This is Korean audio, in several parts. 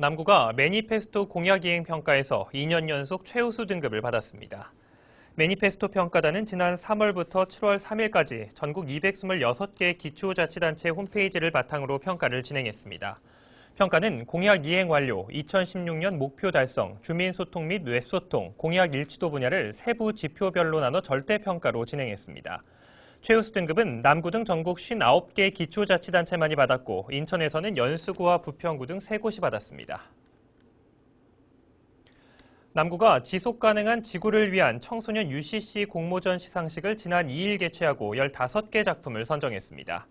남구가 매니페스토 공약이행 평가에서 2년 연속 최우수 등급을 받았습니다. 매니페스토 평가단은 지난 3월부터 7월 3일까지 전국 226개 기초자치단체 홈페이지를 바탕으로 평가를 진행했습니다. 평가는 공약 이행 완료, 2016년 목표 달성, 주민소통 및 웹소통, 공약 일치도 분야를 세부 지표별로 나눠 절대평가로 진행했습니다. 최우수 등급은 남구 등 전국 59개 기초자치단체만이 받았고 인천에서는 연수구와 부평구 등 3곳이 받았습니다. 남구가 지속가능한 지구를 위한 청소년 UCC 공모전 시상식을 지난 2일 개최하고 15개 작품을 선정했습니다.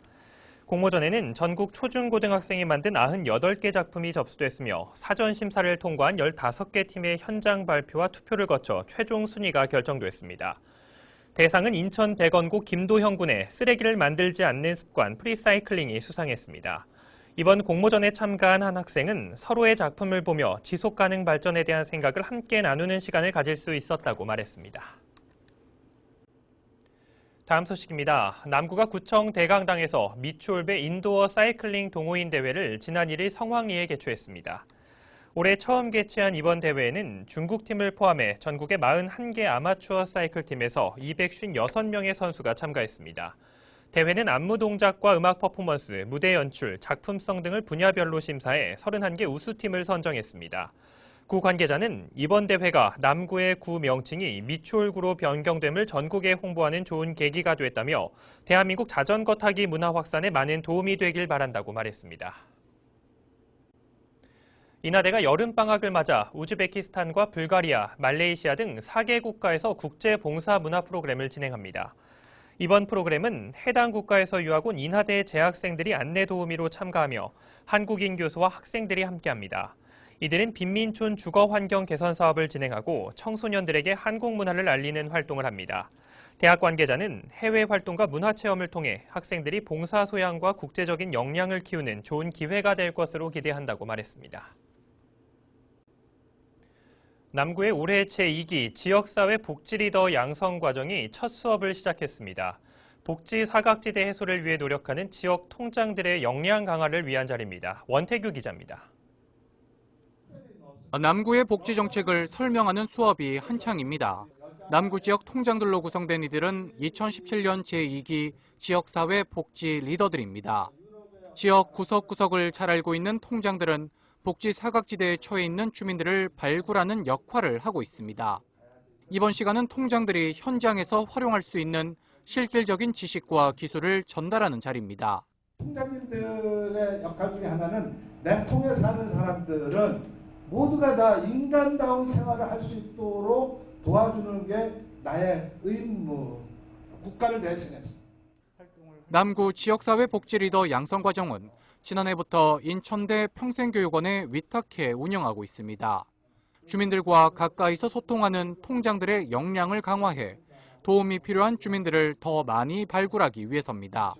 공모전에는 전국 초중고등학생이 만든 98개 작품이 접수됐으며 사전 심사를 통과한 15개 팀의 현장 발표와 투표를 거쳐 최종 순위가 결정됐습니다. 대상은 인천 대건고 김도형 군의 쓰레기를 만들지 않는 습관 프리사이클링이 수상했습니다. 이번 공모전에 참가한 한 학생은 서로의 작품을 보며 지속가능 발전에 대한 생각을 함께 나누는 시간을 가질 수 있었다고 말했습니다. 다음 소식입니다. 남구가 구청 대강당에서 미추홀배 인도어 사이클링 동호인 대회를 지난 1일 성황리에 개최했습니다. 올해 처음 개최한 이번 대회에는 중국팀을 포함해 전국의 41개 아마추어 사이클팀에서 256명의 선수가 참가했습니다. 대회는 안무 동작과 음악 퍼포먼스, 무대 연출, 작품성 등을 분야별로 심사해 31개 우수팀을 선정했습니다. 구 관계자는 이번 대회가 남구의 구 명칭이 미추홀구로 변경됨을 전국에 홍보하는 좋은 계기가 됐다며 대한민국 자전거 타기 문화 확산에 많은 도움이 되길 바란다고 말했습니다. 인하대가 여름방학을 맞아 우즈베키스탄과 불가리아, 말레이시아 등 4개 국가에서 국제봉사 문화 프로그램을 진행합니다. 이번 프로그램은 해당 국가에서 유학 온 인하대 재학생들이 안내 도우미로 참가하며 한국인 교수와 학생들이 함께합니다. 이들은 빈민촌 주거 환경 개선 사업을 진행하고 청소년들에게 한국 문화를 알리는 활동을 합니다. 대학 관계자는 해외 활동과 문화 체험을 통해 학생들이 봉사 소양과 국제적인 역량을 키우는 좋은 기회가 될 것으로 기대한다고 말했습니다. 남구의 올해 제2기 지역사회 복지리더 양성 과정이 첫 수업을 시작했습니다. 복지 사각지대 해소를 위해 노력하는 지역 통장들의 역량 강화를 위한 자리입니다. 원태규 기자입니다. 남구의 복지 정책을 설명하는 수업이 한창입니다. 남구 지역 통장들로 구성된 이들은 2017년 제2기 지역사회 복지 리더들입니다. 지역 구석구석을 잘 알고 있는 통장들은 복지 사각지대에 처해 있는 주민들을 발굴하는 역할을 하고 있습니다. 이번 시간은 통장들이 현장에서 활용할 수 있는 실질적인 지식과 기술을 전달하는 자리입니다. 통장님들의 역할 중에 하나는 내 통에 사는 사람들은 모두가 다 인간다운 생활을 할 수 있도록 도와주는 게 나의 의무, 국가를 대신해서. 남구 지역사회 복지 리더 양성 과정은 지난해부터 인천대 평생교육원에 위탁해 운영하고 있습니다. 주민들과 가까이서 소통하는 통장들의 역량을 강화해 도움이 필요한 주민들을 더 많이 발굴하기 위해서입니다.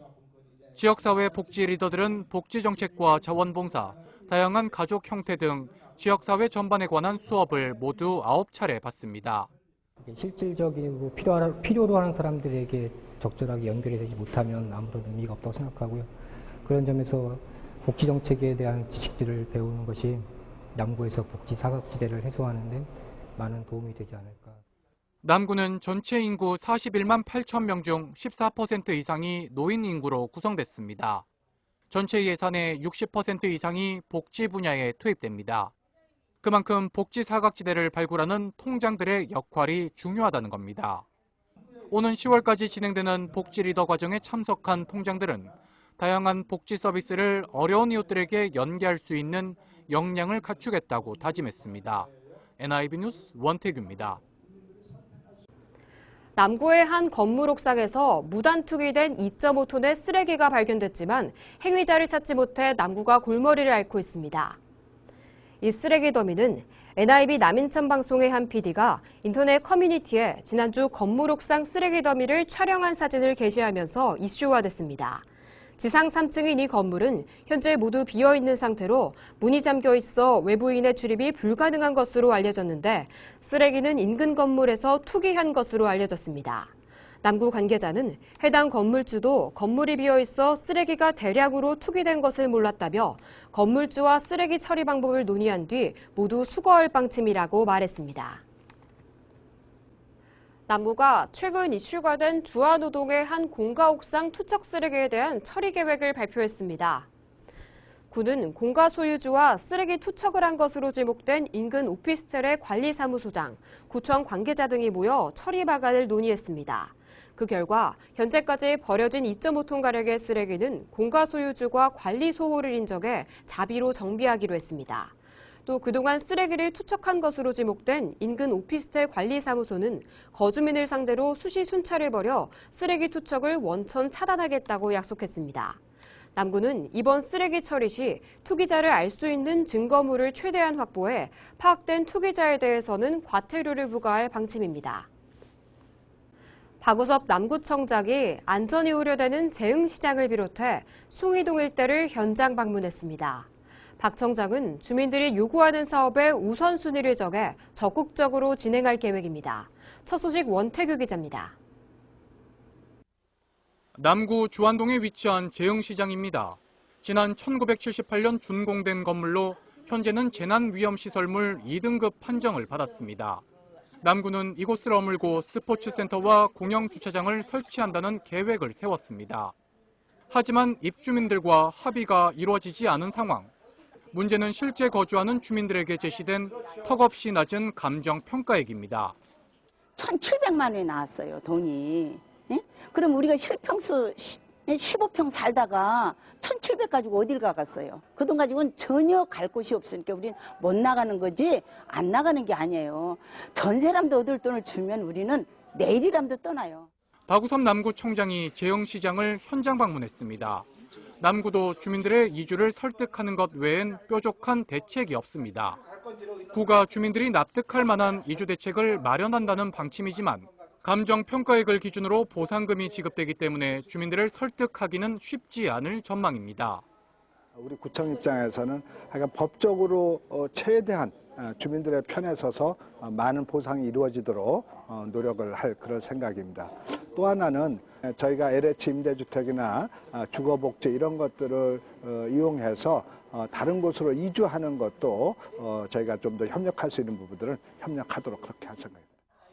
지역사회 복지 리더들은 복지 정책과 자원봉사, 다양한 가족 형태 등 지역사회 전반에 관한 수업을 모두 9차례 받습니다. 실질적이고 필요로 하는 사람들에게 적절하게 연결이 되지 못하면 아무런 의미가 없다고 생각하고요. 그런 점에서 복지 정책에 대한 지식들을 배우는 것이 남구에서 복지 사각지대를 해소하는 데 많은 도움이 되지 않을까. 남구는 전체 인구 41만 8천 명 중 14% 이상이 노인 인구로 구성됐습니다. 전체 예산의 60% 이상이 복지 분야에 투입됩니다. 그만큼 복지 사각지대를 발굴하는 통장들의 역할이 중요하다는 겁니다. 오는 10월까지 진행되는 복지 리더 과정에 참석한 통장들은 다양한 복지 서비스를 어려운 이웃들에게 연계할 수 있는 역량을 갖추겠다고 다짐했습니다. NIB 뉴스 원태규입니다. 남구의 한 건물 옥상에서 무단 투기된 2.5톤의 쓰레기가 발견됐지만 행위자를 찾지 못해 남구가 골머리를 앓고 있습니다. 이 쓰레기 더미는 NIB 남인천 방송의 한 PD가 인터넷 커뮤니티에 지난주 건물 옥상 쓰레기 더미를 촬영한 사진을 게시하면서 이슈화됐습니다. 지상 3층인 이 건물은 현재 모두 비어있는 상태로 문이 잠겨 있어 외부인의 출입이 불가능한 것으로 알려졌는데 쓰레기는 인근 건물에서 투기한 것으로 알려졌습니다. 남구 관계자는 해당 건물주도 건물이 비어있어 쓰레기가 대량으로 투기된 것을 몰랐다며 건물주와 쓰레기 처리 방법을 논의한 뒤 모두 수거할 방침이라고 말했습니다. 남구가 최근 이슈가 된 주안우동의 한 공가 옥상 투척 쓰레기에 대한 처리 계획을 발표했습니다. 구는 공가 소유주와 쓰레기 투척을 한 것으로 지목된 인근 오피스텔의 관리사무소장, 구청 관계자 등이 모여 처리 방안을 논의했습니다. 그 결과 현재까지 버려진 2.5톤가량의 쓰레기는 공가 소유주가 관리 소홀을 인정해 자비로 정비하기로 했습니다. 또 그동안 쓰레기를 투척한 것으로 지목된 인근 오피스텔 관리사무소는 거주민을 상대로 수시 순찰을 벌여 쓰레기 투척을 원천 차단하겠다고 약속했습니다. 남구는 이번 쓰레기 처리 시 투기자를 알 수 있는 증거물을 최대한 확보해 파악된 투기자에 대해서는 과태료를 부과할 방침입니다. 박우섭 남구청장이 안전이 우려되는 재흥시장을 비롯해 숭이동 일대를 현장 방문했습니다. 박 청장은 주민들이 요구하는 사업에 우선순위를 정해 적극적으로 진행할 계획입니다. 첫 소식 원태규 기자입니다. 남구 주안동에 위치한 재흥시장입니다. 지난 1978년 준공된 건물로 현재는 재난위험시설물 2등급 판정을 받았습니다. 남구는 이곳을 어물고 스포츠센터와 공영주차장을 설치한다는 계획을 세웠습니다. 하지만 입주민들과 합의가 이루어지지 않은 상황. 문제는 실제 거주하는 주민들에게 제시된 턱없이 낮은 감정평가액입니다. 1,700만 원이 나왔어요, 돈이. 예? 그럼 우리가 실평수 15평 살다가 1,700 가지고 어딜 가겠어요? 그 돈 가지고는 전혀 갈 곳이 없으니까 우리는 못 나가는 거지 안 나가는 게 아니에요. 전세람도 얻을 돈을 주면 우리는 내일이라도 떠나요. 박우섭 남구청장이 재흥시장을 현장 방문했습니다. 남구도 주민들의 이주를 설득하는 것 외엔 뾰족한 대책이 없습니다. 구가 주민들이 납득할 만한 이주 대책을 마련한다는 방침이지만 감정평가액을 기준으로 보상금이 지급되기 때문에 주민들을 설득하기는 쉽지 않을 전망입니다. 우리 구청 입장에서는 하여간 법적으로 최대한 주민들의 편에 서서 많은 보상이 이루어지도록 노력을 할 그럴 생각입니다. 또 하나는 저희가 LH 임대주택이나 주거복지 이런 것들을 이용해서 다른 곳으로 이주하는 것도 저희가 좀 더 협력할 수 있는 부분들은 협력하도록 그렇게 할 생각입니다.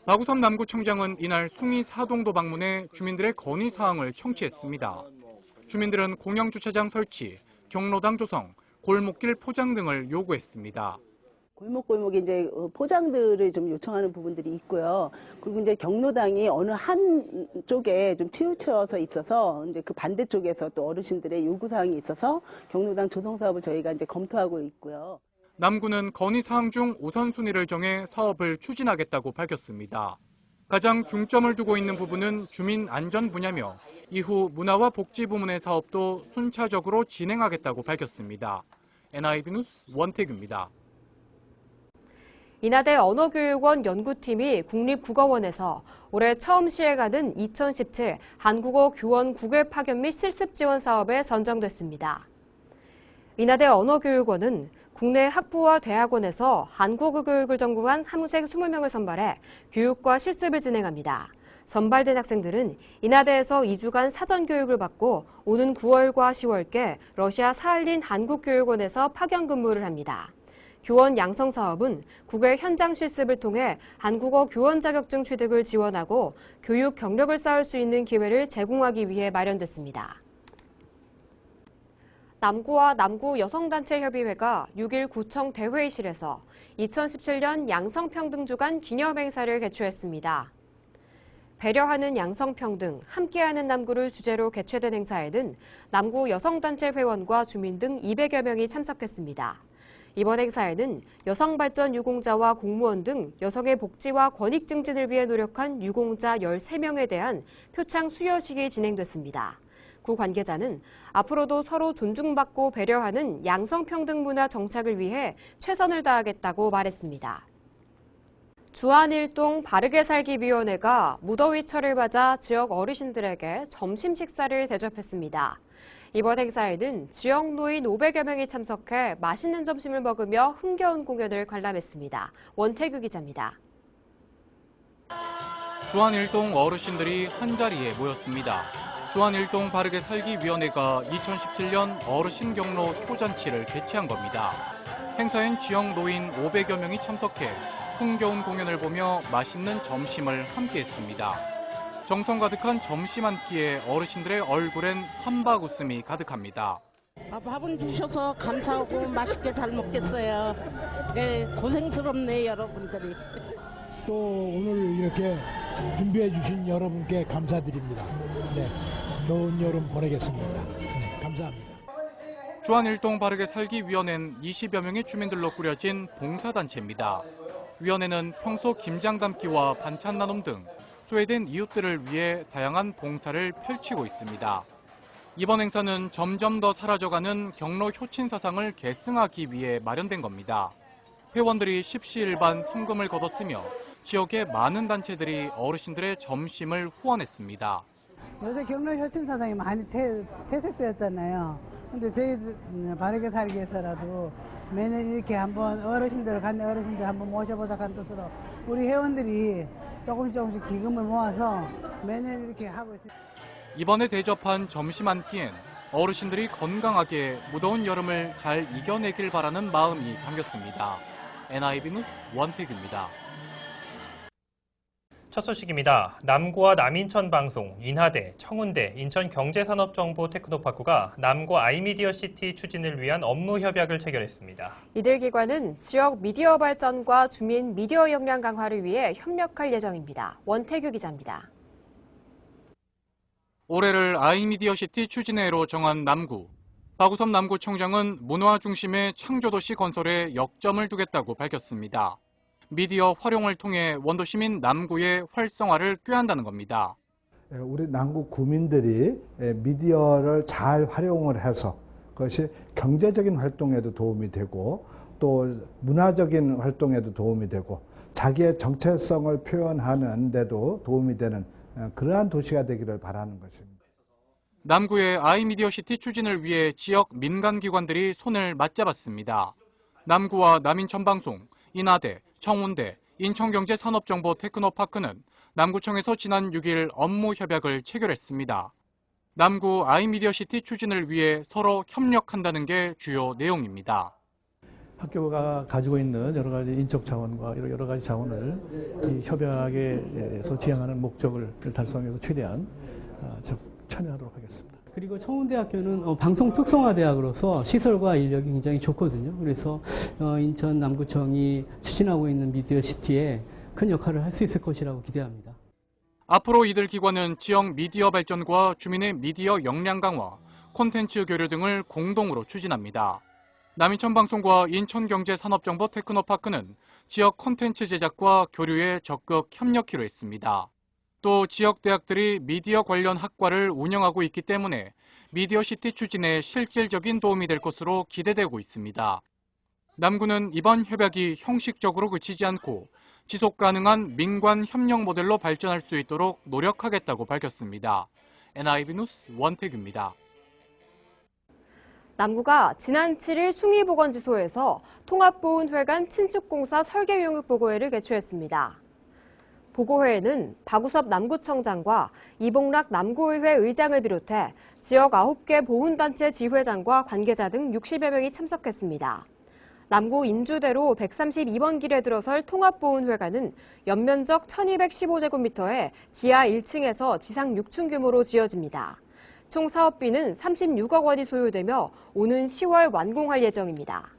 박우섭 남구청장은 이날 숭이 사동도 방문해 주민들의 건의 사항을 청취했습니다. 주민들은 공영주차장 설치, 경로당 조성, 골목길 포장 등을 요구했습니다. 골목골목에 이제 포장들을 좀 요청하는 부분들이 있고요. 그리고 이제 경로당이 어느 한 쪽에 좀 치우쳐서 있어서 이제 그 반대쪽에서 또 어르신들의 요구사항이 있어서 경로당 조성 사업을 저희가 이제 검토하고 있고요. 남구는 건의 사항 중 우선순위를 정해 사업을 추진하겠다고 밝혔습니다. 가장 중점을 두고 있는 부분은 주민 안전 분야며 이후 문화와 복지 부문의 사업도 순차적으로 진행하겠다고 밝혔습니다. NIB 뉴스 원태규입니다. 인하대 언어교육원 연구팀이 국립국어원에서 올해 처음 시행하는 2017 한국어 교원 국외 파견 및 실습 지원 사업에 선정됐습니다. 인하대 언어교육원은 국내 학부와 대학원에서 한국어 교육을 전공한 학생 20명을 선발해 교육과 실습을 진행합니다. 선발된 학생들은 인하대에서 2주간 사전 교육을 받고 오는 9월과 10월께 러시아 사할린 한국교육원에서 파견 근무를 합니다. 교원 양성 사업은 국외 현장 실습을 통해 한국어 교원 자격증 취득을 지원하고 교육 경력을 쌓을 수 있는 기회를 제공하기 위해 마련됐습니다. 남구와 남구 여성단체협의회가 6일 구청 대회의실에서 2017년 양성평등주간 기념행사를 개최했습니다. 배려하는 양성평등, 함께하는 남구를 주제로 개최된 행사에는 남구 여성단체 회원과 주민 등 200여 명이 참석했습니다. 이번 행사에는 여성발전 유공자와 공무원 등 여성의 복지와 권익 증진을 위해 노력한 유공자 13명에 대한 표창 수여식이 진행됐습니다. 구 관계자는 앞으로도 서로 존중받고 배려하는 양성평등 문화 정착을 위해 최선을 다하겠다고 말했습니다. 주안일동 바르게살기위원회가 무더위철을 맞아 지역 어르신들에게 점심 식사를 대접했습니다. 이번 행사에는 지역 노인 500여 명이 참석해 맛있는 점심을 먹으며 흥겨운 공연을 관람했습니다. 원태규 기자입니다. 주한일동 어르신들이 한자리에 모였습니다. 주한일동 바르게 살기 위원회가 2017년 어르신 경로 효잔치를 개최한 겁니다. 행사엔 지역 노인 500여 명이 참석해 흥겨운 공연을 보며 맛있는 점심을 함께했습니다. 정성 가득한 점심 한 끼에 어르신들의 얼굴엔 한박 웃음이 가득합니다. 밥을 주셔서 감사하고 맛있게 잘 먹겠어요. 네, 고생스럽네 여러분들이. 또 오늘 이렇게 준비해 주신 여러분께 감사드립니다. 네, 좋은 여름 보내겠습니다. 네, 감사합니다. 주한일동 바르게 살기 위원회는 20여 명의 주민들로 꾸려진 봉사단체입니다. 위원회는 평소 김장 담기와 반찬 나눔 등 소외된 이웃들을 위해 다양한 봉사를 펼치고 있습니다. 이번 행사는 점점 더 사라져가는 경로 효친 사상을 계승하기 위해 마련된 겁니다. 회원들이 십시일반 성금을 거뒀으며 지역의 많은 단체들이 어르신들의 점심을 후원했습니다. 요새 경로 효친 사상이 많이 퇴색되었잖아요. 근데 저희 바르게 살기 위해서라도 매년 이렇게 한번 간내 어르신들 한번 모셔보자 한 뜻으로 우리 회원들이 조금씩 기금을 모아서 매년 이렇게 하고 있습니다. 이번에 대접한 점심 한 끼엔 어르신들이 건강하게 무더운 여름을 잘 이겨내길 바라는 마음이 담겼습니다. NIB 뉴스 원택입니다. 첫 소식입니다. 남구와 남인천 방송, 인하대, 청운대, 인천경제산업정보 테크노파크가 남구 아이미디어시티 추진을 위한 업무 협약을 체결했습니다. 이들 기관은 지역 미디어 발전과 주민 미디어 역량 강화를 위해 협력할 예정입니다. 원태규 기자입니다. 올해를 아이미디어시티 추진해로 정한 남구. 박우섭 남구청장은 문화 중심의 창조도시 건설에 역점을 두겠다고 밝혔습니다. 미디어 활용을 통해 원도시민 남구의 활성화를 꾀한다는 겁니다. 우리 남구 구민들이 미디어를 잘 활용을 해서 그것이 경제적인 활동에도 도움이 되고 또 문화적인 활동에도 도움이 되고 자기의 정체성을 표현하는 데도 도움이 되는 그러한 도시가 되기를 바라는 것입니다. 남구의 아이미디어시티 추진을 위해 지역 민간기관들이 손을 맞잡았습니다. 남구와 남인천방송, 인하대, 청운대, 인천경제산업정보 테크노파크는 남구청에서 지난 6일 업무 협약을 체결했습니다. 남구 아이미디어시티 추진을 위해 서로 협력한다는 게 주요 내용입니다. 학교가 가지고 있는 여러 가지 인적 자원과 여러 가지 자원을 이 협약에서 지향하는 목적을 달성해서 최대한 참여하도록 하겠습니다. 그리고 청운대학교는 방송 특성화대학으로서 시설과 인력이 굉장히 좋거든요. 그래서 인천 남구청이 추진하고 있는 미디어시티에 큰 역할을 할 수 있을 것이라고 기대합니다. 앞으로 이들 기관은 지역 미디어 발전과 주민의 미디어 역량 강화, 콘텐츠 교류 등을 공동으로 추진합니다. 남인천방송과 인천경제산업정보 테크노파크는 지역 콘텐츠 제작과 교류에 적극 협력키로 했습니다. 또 지역 대학들이 미디어 관련 학과를 운영하고 있기 때문에 미디어시티 추진에 실질적인 도움이 될 것으로 기대되고 있습니다. 남구는 이번 협약이 형식적으로 그치지 않고 지속 가능한 민관 협력 모델로 발전할 수 있도록 노력하겠다고 밝혔습니다. NIB 뉴스 원택입니다. 남구가 지난 7일 숭이보건지소에서 통합보훈회관 친축공사 설계용역보고회를 개최했습니다. 보고회에는 박우섭 남구청장과 이봉락 남구의회 의장을 비롯해 지역 9개 보훈단체 지회장과 관계자 등 60여 명이 참석했습니다. 남구 인주대로 132번 길에 들어설 통합보훈회관은 연면적 1215제곱미터에 지하 1층에서 지상 6층 규모로 지어집니다. 총 사업비는 36억 원이 소요되며 오는 10월 완공할 예정입니다.